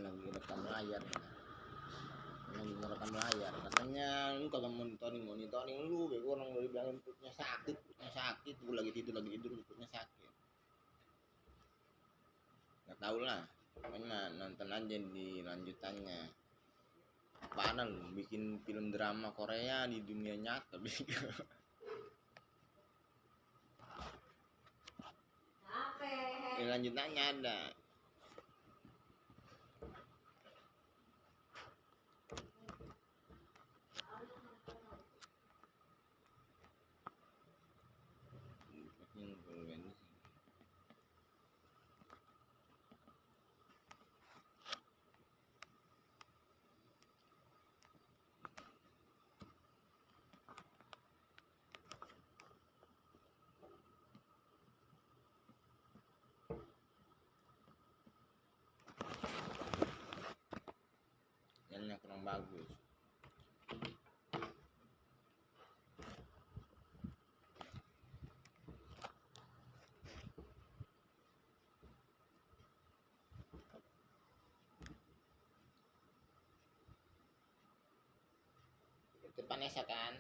lagi rekam layar, katanya lu kagak monitoring lu, bego, orang udah bilangin perutnya sakit, gue lagi tidur perutnya sakit. Nggak tahu lah, pokoknya nonton aja di lanjutannya. Apaan lu bikin film drama Korea di dunia nyata, bego. Lanjutannya ada. Yang kurang bagus. Itu Vanessa kan?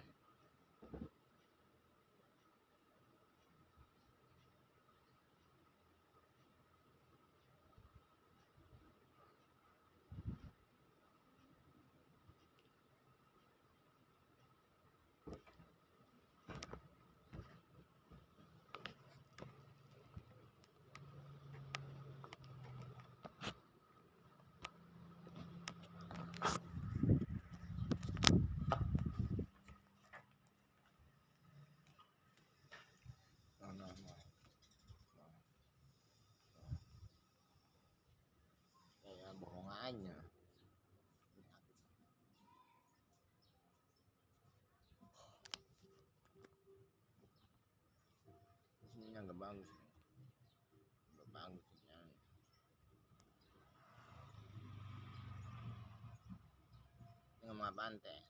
Bohong aja. Ini agak bagus. Ini ngomong apaan teh?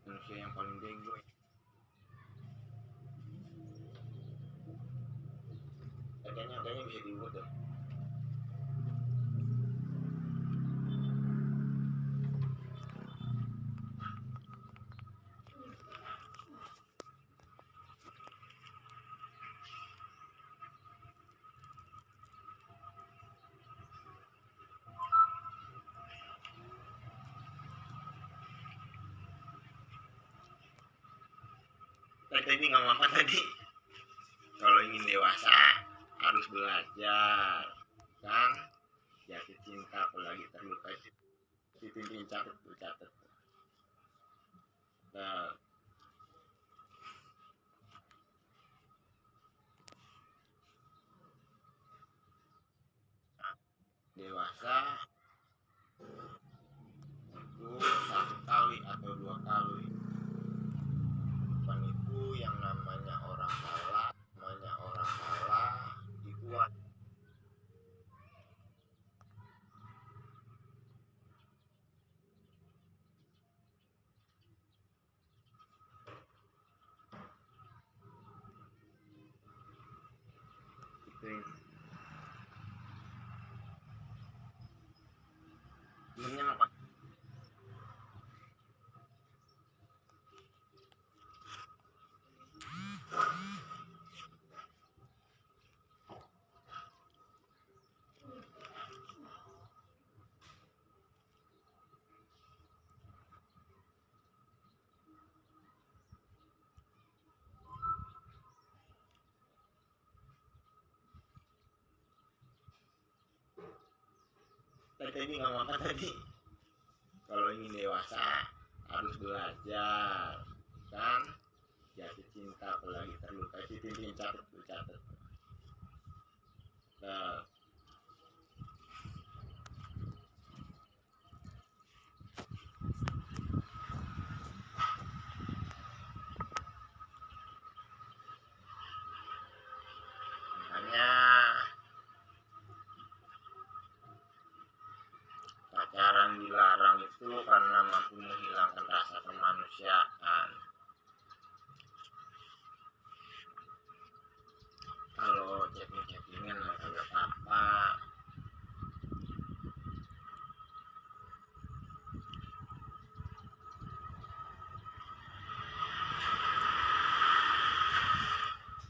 Manusia yang paling bego. Kayaknya bisa dibuat deh. Tadi ngomong apa tadi? Kalau ingin dewasa harus belajar, kan? Jatuh cinta apalagi terluka itu catat. Nah, dewasa itu 1 kali atau 2 kali. Bukan itu yang namanya orang tadi nggak apa tadi, kalau ingin dewasa harus belajar kan, jatuh cinta kalau lagi terluka itu intinya, catat. Nah, makanya pacaran dilarang itu karena mampu menghilangkan rasa kemanusiaan. Kalau chattingan mah kagak apa-apa.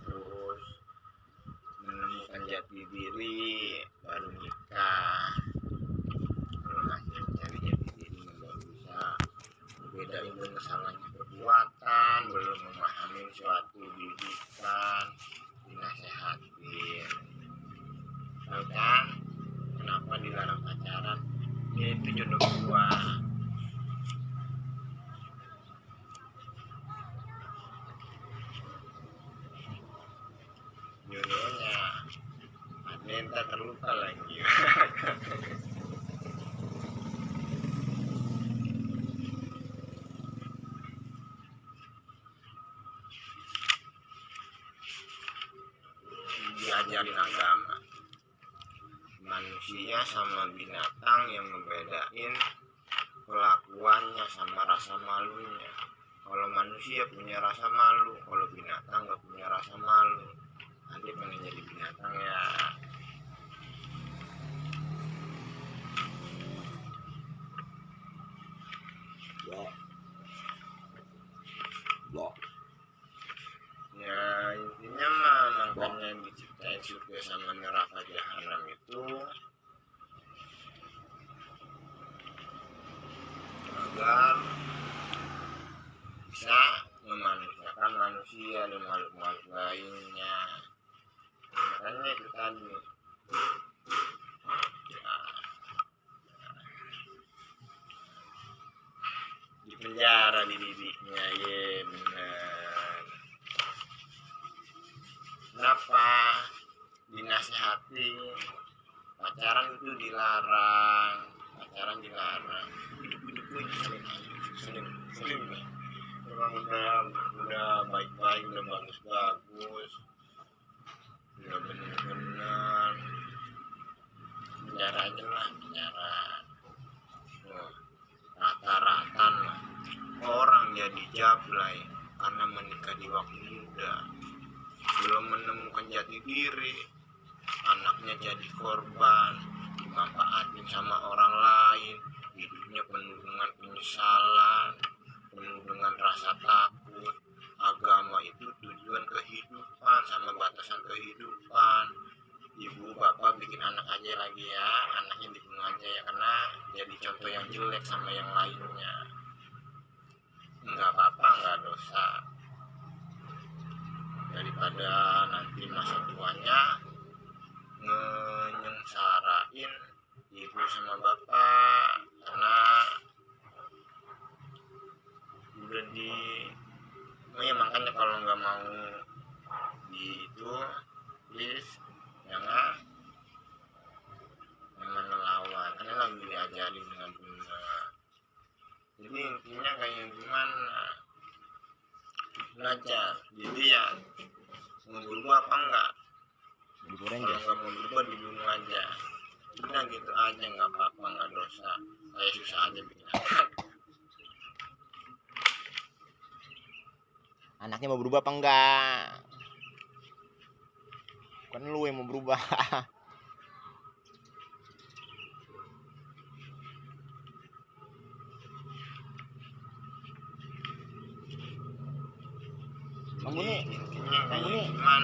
Terus menemukan jati diri baru nikah. Kalau masih mencari jati diri baru bisa bedain kesalahan perbuatan, belum memahami suatu didikan, dinasehatin. Tahu kan kenapa dilarang pacaran? Ya itu jodoh gua. Jodohnya ada yang tak terluka lagi. Diajarin agama, manusia sama binatang yang membedain kelakuannya sama rasa malunya. Kalau manusia punya rasa malu, kalau binatang nggak punya rasa malu. Nanti pengen jadi binatang ya. Ya intinya mah makanya diciptain surga sama neraka jahanam itu agar bisa memanusiakan manusia dan makhluk-makhluk lainnya. Makanya itu tadi ya, di penjara dididiknya, ye bener. Kenapa dinasihati pacaran itu dilarang, hidup gue sering orang udah baik-baik, udah bagus, udah bener-bener penjara aja lah, rata-rata lah orang jadi jablay karena menikah di waktu muda, belum menemukan jati diri, anaknya jadi korban, dimanfaatin sama orang lain, hidupnya penuh dengan penyesalan, penuh dengan rasa takut. Agama itu tujuan kehidupan sama batasan kehidupan. Ibu bapak bikin anak aja lagi ya, anaknya dibunuh aja ya, karena jadi contoh yang jelek sama yang lainnya. Nggak apa-apa, nggak dosa. Daripada nanti masa tuanya nyengsarain ibu sama bapak karena udah ya makanya kalau nggak mau di itu please jangan melawan, karena lagi diajarin dengan benar. Jadi intinya kayak gimana, belajar. Jadi ya mau berubah apa enggak, kalau nggak mau berubah dibunuh aja, udah gitu aja, nggak apa-apa, nggak dosa. Kayak susah aja bikin anaknya mau berubah apa enggak, kan lu yang mau berubah. Kamu nih cuman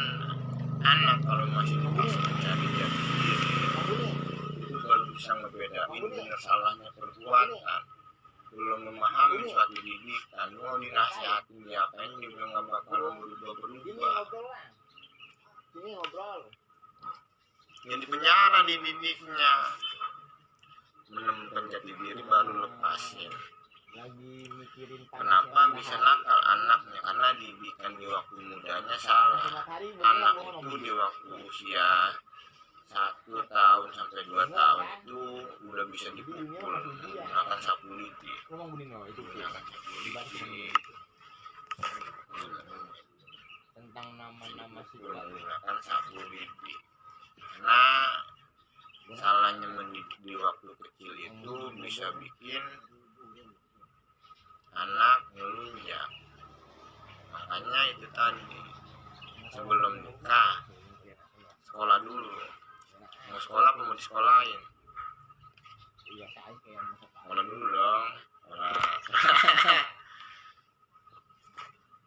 anak kalau masih mencari jati diri itu baru bisa ngebedain benar salahnya perbuatan, belum memahami suatu didikan, mau dinasihatin diapain juga nggak bakal berubah. Ini ngobrol Yang di penjara dididiknya, menemukan jati diri baru lepasin. Lagi mikirin Kenapa bisa nakal anaknya? Karena didikan di waktu mudanya salah. Anak itu di waktu usia 1 tahun sampai 2 tahun itu udah bisa dipukul menggunakan sapu lidi. Menggunakan sapu lidi. Tentang nama-nama Menggunakan sapu lidi. Karena salahnya mendidik di waktu kecil itu bisa bikin anak ngelunjak. Makanya itu tadi, sebelum nikah sekolah dulu. Mau sekolah apa mau disekolahin? Sekolah dulu dong.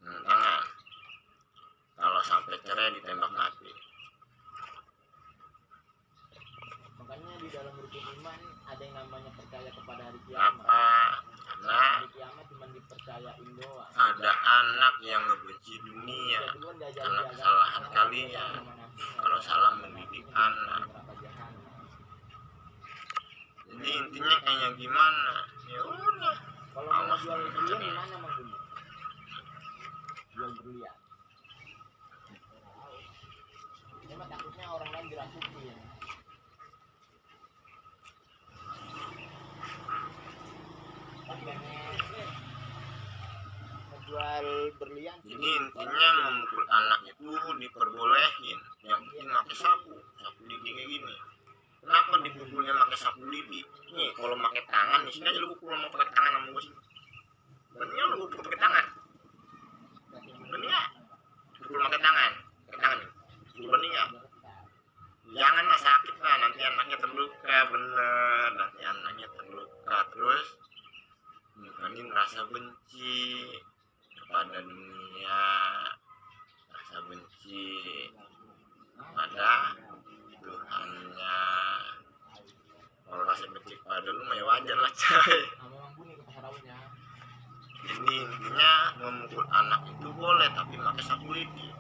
Jangan. Kalau sampai cerai ditembak mati. Makanya di dalam rukun iman ada yang namanya percaya kepada hari kiamat. Kenapa? Karena Hari kiamat cuma dipercayain doang. ada anak yang ngebenci dunia karena kesalahan kalian. Kalau salah mendidik anak. Jadi intinya kayak gimana? Ya udah. Kalau mau jual berlian gimana Mang Buni? Jual berlian. Ini mah takutnya orang lain dirasukin. Jual berlian. Jadi intinya memukul anak itu diperbolehin. Yang penting pakai sapu lidi kayak gini. Kenapa dipukulnya pakai sapu lidi? Nih kalau pakai tangan, di sini aja lu pukul mau pakai tangan sama gue sih. Berarti lu pukul pakai tangan. Berani ya? Pukul pakai tangan, berani ya? Janganlah sakit lah, nanti anaknya terluka, bener. Nanti anaknya terluka terus mungkin rasa benci kepada dunia, rasa benci kepada Tuhannya. Kalau rasa benci kepada lu mah ya wajar lah coy. Jadi intinya memukul anak itu boleh tapi pakai sapu lidi.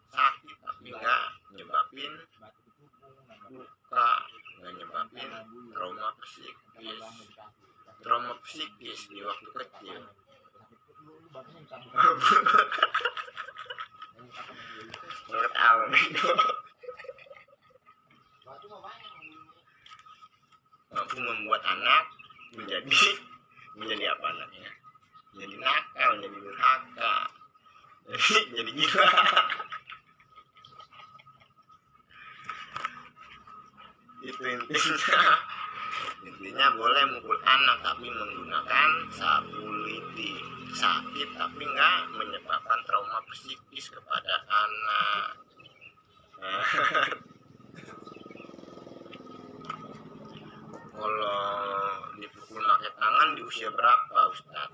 Sakit tapi nggak nyebabin luka, nggak nyebabin trauma psikis di waktu kecil. Nggak tahu itu. Mampu membuat anak menjadi apa anaknya? Jadi nakal, jadi durhaka, jadi gila. Itu intinya boleh mukul anak tapi menggunakan sapu lidi. Sakit tapi nggak menyebabkan trauma psikis kepada anak. Kalau dipukul pakai tangan di usia berapa Ustaz?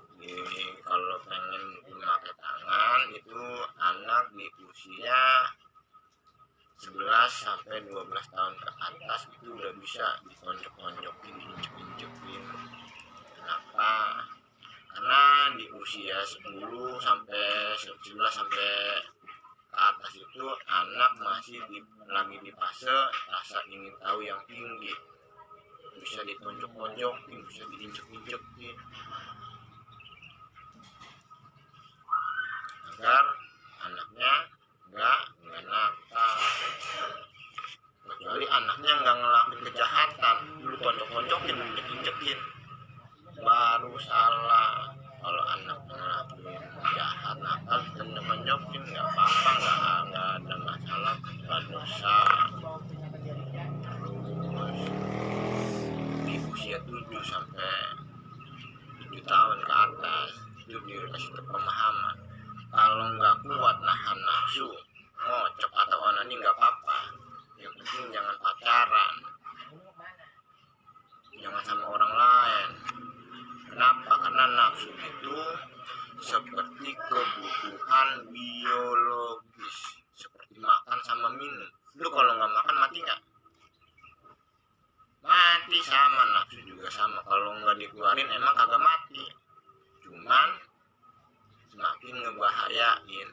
Kalau pengen mukul pakai tangan itu anak di usia 11 sampai 12 tahun ke atas itu udah bisa ditonjok-tonjokin, diinjek-injekin. Kenapa? Karena di usia 10 sampai 11 sampai ke atas itu anak masih lagi di fase rasa ingin tahu yang tinggi. Bisa ditonjok-tonjokin, bisa diinjek-injekin. Agar anaknya nggak nakal. Kecuali anaknya nggak ngelakuin kejahatan, lu tonjok-tonjokin, injek-injekin, baru salah. Kalau anak ngelakuin jahat, nakal, tonjok-tonjokin nggak apa-apa, nggak ada masalah, nggak dosa. Terus di usia 7 sampai 7 tahun ke atas itu dikasih pemahaman. Kalau nggak kuat nahan nafsu, ngocok atau onani nggak apa-apa. Yang penting jangan pacaran, jangan sama orang lain. Kenapa? Karena nafsu itu seperti kebutuhan biologis, seperti makan sama minum. Lu kalau nggak makan mati nggak? Mati. Sama nafsu juga sama. Kalau nggak dikeluarin emang kagak mati, cuman semakin ngebahayain.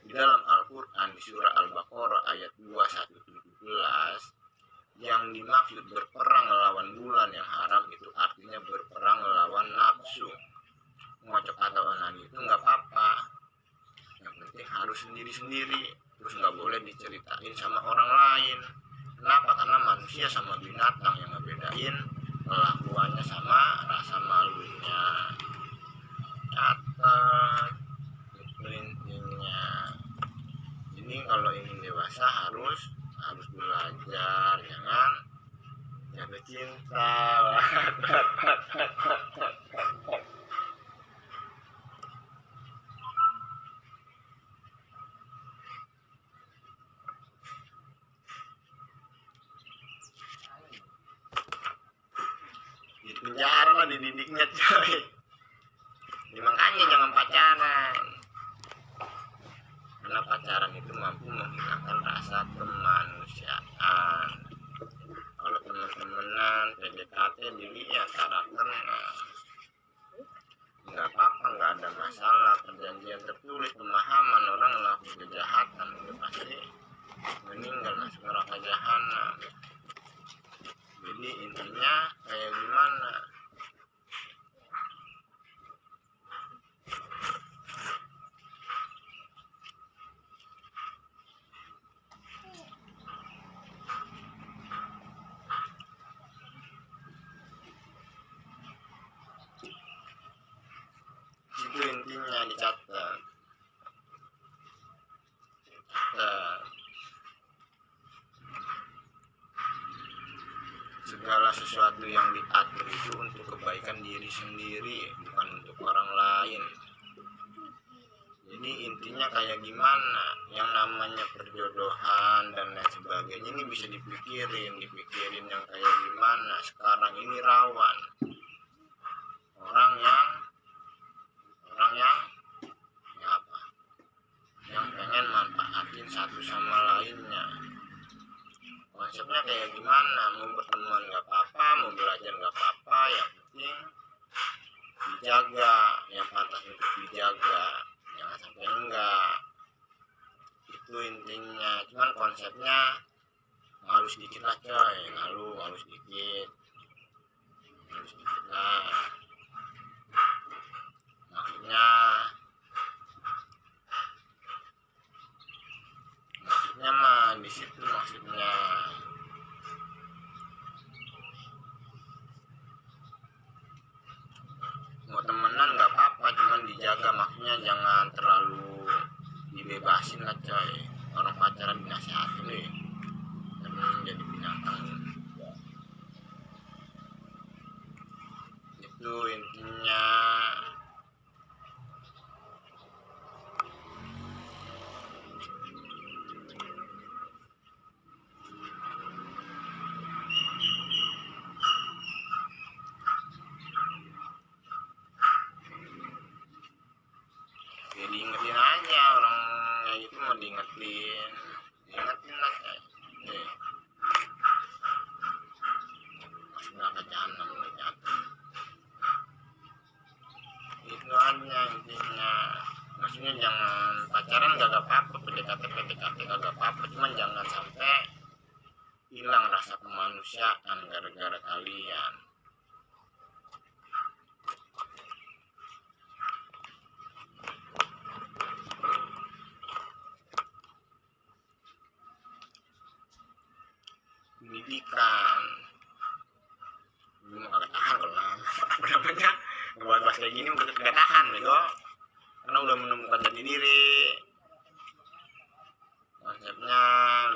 Di dalam Al-Quran di surah Al-Baqarah ayat 2117 Yang dimaksud berperang melawan bulan yang haram itu artinya berperang melawan nafsu. Ngocok atau onani itu nggak apa-apa, yang penting harus sendiri-sendiri, terus nggak boleh diceritain sama orang lain. Kenapa? Karena manusia sama binatang yang ngebedain kelakuannya sama rasa malunya. Catat itu intinya. Jadi kalau ingin dewasa harus belajar, jangan jatuh cinta. Di penjara lah dididiknya coy. Makanya jangan pacaran, karena pacaran itu mampu menghilangkan rasa kemanusiaan. Kalau teman-temanan PDKT dilihat karakternya, nggak apa-apa, nggak ada masalah. Perjanjian tertulis pemahaman orang melakukan kejahatan itu pasti meninggal masuk neraka jahanam. Jadi intinya kayak gimana? Itu intinya dicatat. Segala sesuatu yang diatur itu untuk kebaikan diri sendiri, bukan untuk orang lain. Jadi intinya kayak gimana, yang namanya perjodohan dan lain sebagainya ini bisa dipikirin yang kayak gimana. Sekarang ini rawan orang yang apa, yang pengen manfaatin satu sama lainnya. Konsepnya kayak gimana, mau berteman gak apa-apa, mau belajar gak apa-apa, yang penting dijaga, yang pantas untuk dijaga, jangan sampai enggak. Itu intinya. Cuman konsepnya halus dikit lah coy, halus dikit lah. Maksudnya mah di situ maksudnya. Mau temenan nggak apa-apa, cuman dijaga, maksudnya jangan terlalu dibebasin lah coy. Orang pacaran dinasihatin nih, dan jadi binatang. Itu intinya. Ya diingetin aja, orang kayak gitu mau diingetin lah ya. Masuk neraka jahanam ternyata. Itu aja intinya. Maksudnya jangan pacaran gak apa-apa, PDKT gak apa-apa, cuman jangan sampai hilang rasa kemanusiaan gara-gara kalian. Pendidikan belum agak tahan kalau udah banyak ngebahas kayak gini, udah gak tahan bego, karena udah menemukan jati diri. Konsepnya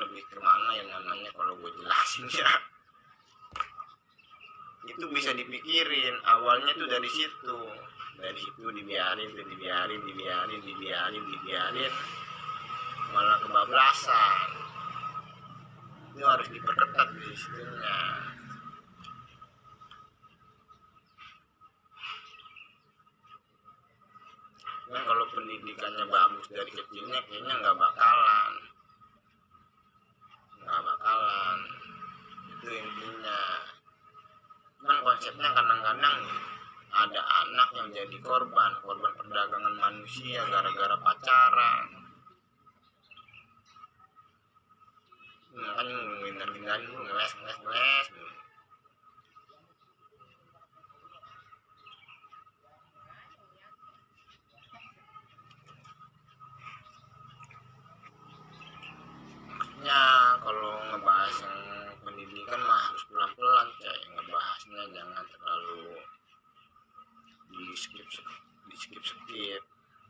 lebih kemana ya namanya, kalau gue jelasin ya itu bisa dipikirin. Awalnya tuh dari situ dibiarin, malah kebablasan. Itu harus diperketat di situnya. Nah, kalau pendidikannya bagus dari kecilnya kayaknya nggak bakalan. Itu intinya. Cuman konsepnya kadang-kadang ada anak yang jadi korban perdagangan manusia gara-gara pacaran. makanya ngindar-ngindarin lu, ngeles dulu. Maksudnya kalau ngebahas yang pendidikan mah harus pelan-pelan, kayak ngebahasnya jangan terlalu di skip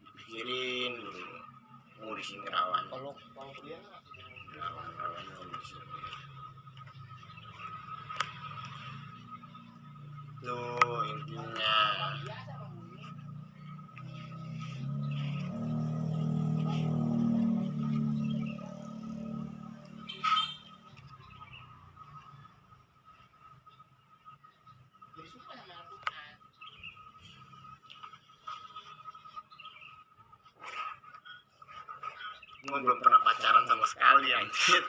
dipikirin dulu. Di sini rawan, Kalau dia rawan di sini itu intinya. Gue belum pernah pacaran sama sekali anjir.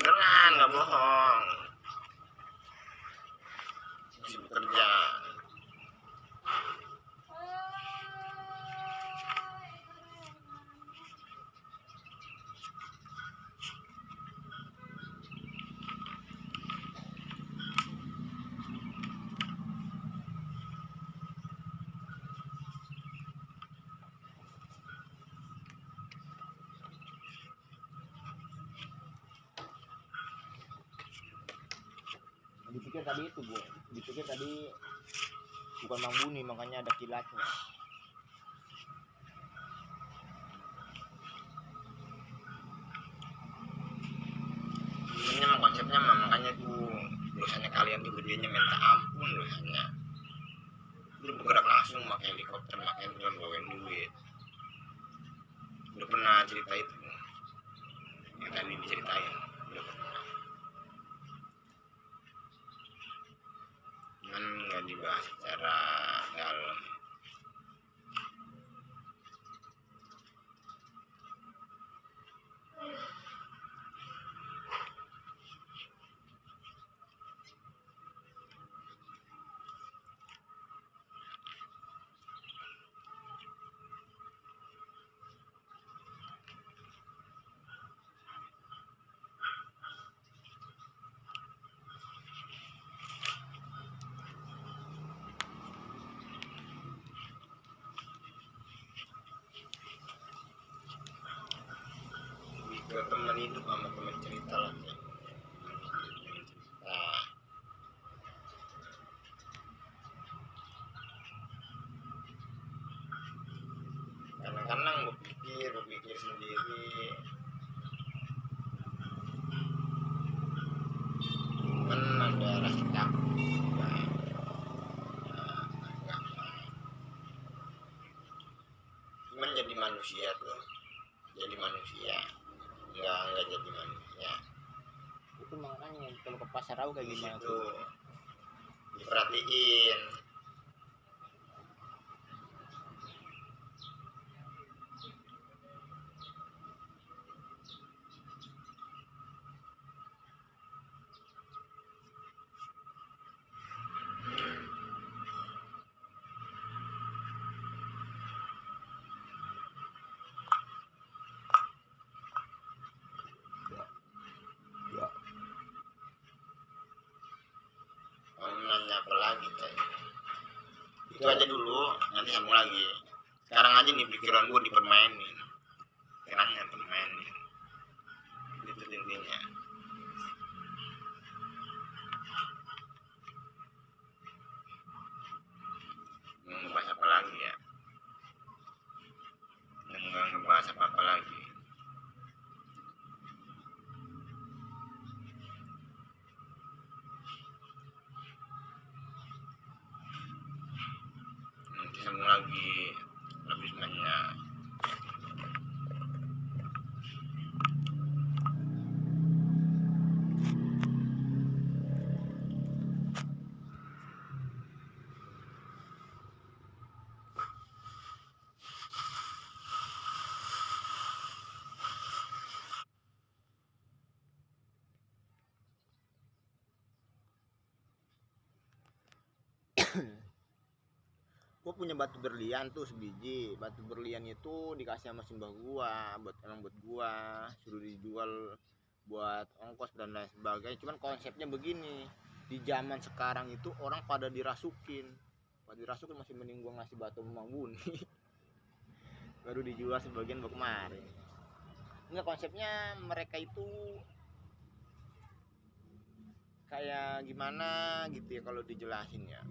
Beneran nggak bohong, masih bekerja. dipikir tadi itu Bu, dipikir tadi bukan Mang Buni, makanya ada kilatnya. Ini mah konsepnya mah makanya tuh dosanya kalian tuh gedenya minta ampun dosanya. Lu bergerak langsung pakai helikopter, pakai drone, bawain duit. Udah pernah cerita itu yang tadi diceritain, udah pernah. Cuman nggak dibahas secara dalam. Ke teman hidup sama teman cerita lah ya. Nah, kadang-kadang gue pikir sendiri, kan ada rasa takut juga. Cuman jadi manusia tuh, jadi manusia nggak jadi manusia. Itu makanya kalau ke pasar tahu kayak Di gimana situ tuh. diperhatiin. Kamu nanya apa lagi tadi? Itu aja dulu, nanti sambung lagi. Sekarang aja nih pikiran gue dipermainin, pikirannya permainin. Itu intinya. Mau ngebahas apa lagi ya? Nggak ngebahas apa lagi. Nanti sambung lagi lebih banyak. batu berlian tuh sebiji. Batu berlian itu dikasih sama simbah gua buat gua, suruh dijual buat ongkos dan lain sebagainya. Cuman konsepnya begini, di zaman sekarang itu orang pada dirasukin masih mending gua ngasih batu memang buni baru dijual sebagian buat kemarin. Enggak, konsepnya mereka itu kayak gimana gitu ya kalau dijelasin ya,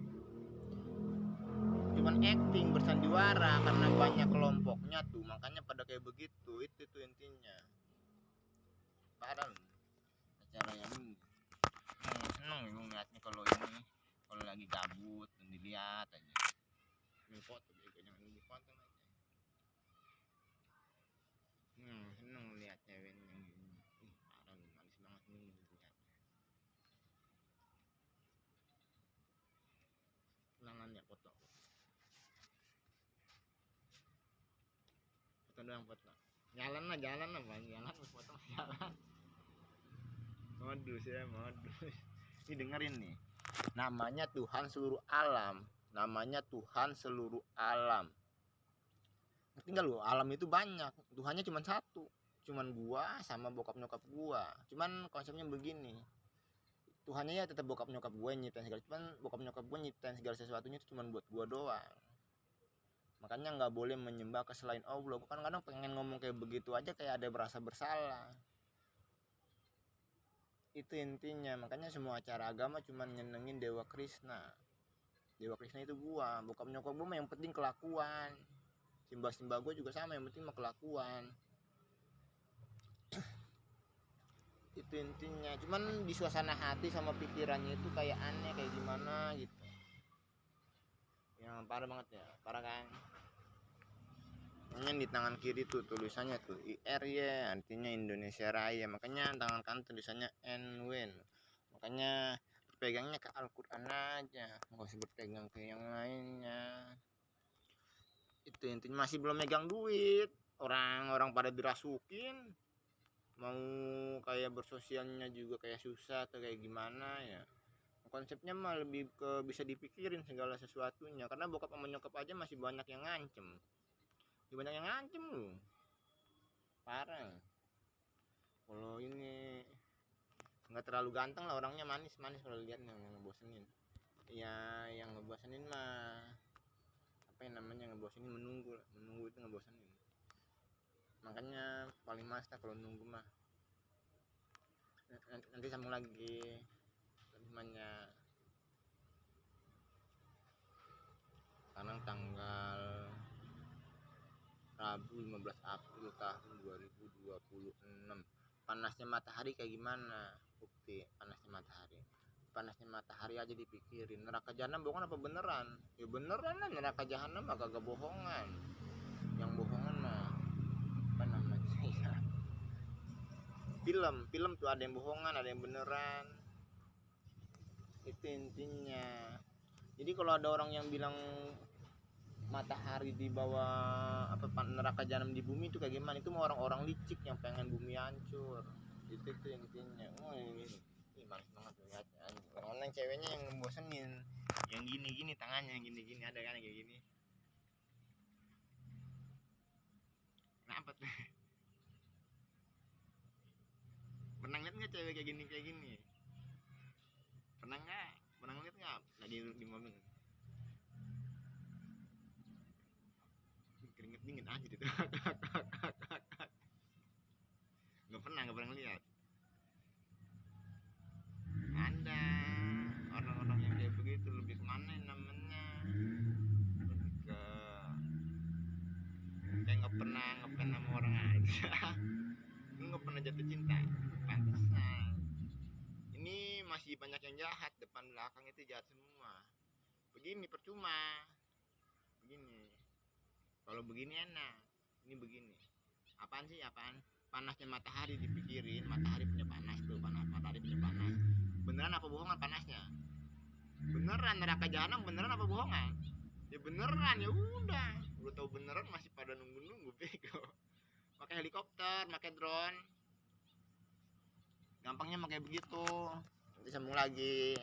cuman acting bersandiwara karena banyak kelompoknya tuh, makanya pada kayak begitu. Itu tuh intinya. Parah acara yang seneng gue ngeliatnya kalau ini, kalau lagi gabut dan dilihat aja. Ini foto juga jangan dipoto aja. Seneng lihat cewek yang gini. Parah manis banget nih lihat. Ulangannya foto doang foto. Jalan lah jalan foto jalan. Modus ya, modus. Ini dengerin nih. Namanya Tuhan seluruh alam. Ngerti nggak lu? Alam itu banyak. Tuhannya cuma satu. Cuman gua sama bokap nyokap gua. Cuman konsepnya begini. Tuhannya ya tetap bokap nyokap gue nyiptain segala, cuman bokap nyokap gue nyiptain segala sesuatunya itu cuma buat gue doang. Makanya nggak boleh menyembah ke selain Allah. Gue kadang pengen ngomong kayak begitu aja kayak ada berasa bersalah. Itu intinya. Makanya semua acara agama cuma nyenengin Dewa Krishna. Dewa Krishna itu gua, bokap nyokap gue mah yang penting kelakuan. Simbah gue juga sama, yang penting mah kelakuan. Itu intinya. Cuman di suasana hati sama pikirannya itu kayak aneh, kayak gimana gitu. Yang parah banget ya, parah kan. Makanya di tangan kiri tuh tulisannya tuh IRY, artinya Indonesia Raya. Makanya tangan kanan tulisannya NWN. Makanya pegangnya ke Al-Quran aja, nggak usah berpegang ke yang lainnya. Itu intinya. Masih belum megang duit, orang pada dirasukin, mau kayak bersosialnya juga kayak susah atau kayak gimana ya. Konsepnya mah lebih ke bisa dipikirin segala sesuatunya, karena bokap sama nyokap aja masih banyak yang ngancem lu, parah. Kalau ini nggak terlalu ganteng lah orangnya, manis kalau lihat yang ngebosenin ya. Yang ngebosenin mah apa yang namanya ngebosenin, menunggu itu ngebosenin. Makanya paling males lah kalau nunggu mah. Nanti sambung lagi temannya. Sekarang tanggal Rabu 15 April tahun 2026. Panasnya matahari kayak gimana? Bukti panasnya matahari aja dipikirin. Neraka jahanam bohongan apa beneran? Ya beneran lah, neraka jahanam mah kagak bohongan. Yang bohongan mah apa namanya ya, film tuh ada yang bohongan ada yang beneran. Itu intinya. Jadi kalau ada orang yang bilang matahari di bawah apa neraka jahanam di bumi itu kayak gimana, itu mau orang-orang licik yang pengen bumi hancur. Itu intinya. Ini manis banget lihatnya. Orang ceweknya yang ngebosenin, yang gini tangannya yang gini ada kan kayak gini. Kenapa tuh? Pernah lihat nggak cewek kayak gini? Pernah lihat nggak lagi di mobil? Keringet dingin aja gitu. nggak pernah lihat. Ada orang-orang yang kayak begitu lebih kemana namanya, lebih ke kayak nggak pernah sama orang aja. Lu nggak pernah jatuh cinta, pantesan. Ini masih banyak yang jahat, depan belakang itu jahat semua. Begini percuma. Begini kalau begini enak, ini begini apaan sih, panasnya matahari dipikirin. Matahari punya panas tuh, matahari punya panas. Beneran apa bohongan panasnya? Beneran. Neraka jahanam beneran apa bohongan? Ya beneran. Ya udah tahu beneran masih pada nunggu bego. Pakai helikopter, pakai drone, gampangnya pakai begitu. Nanti sambung lagi.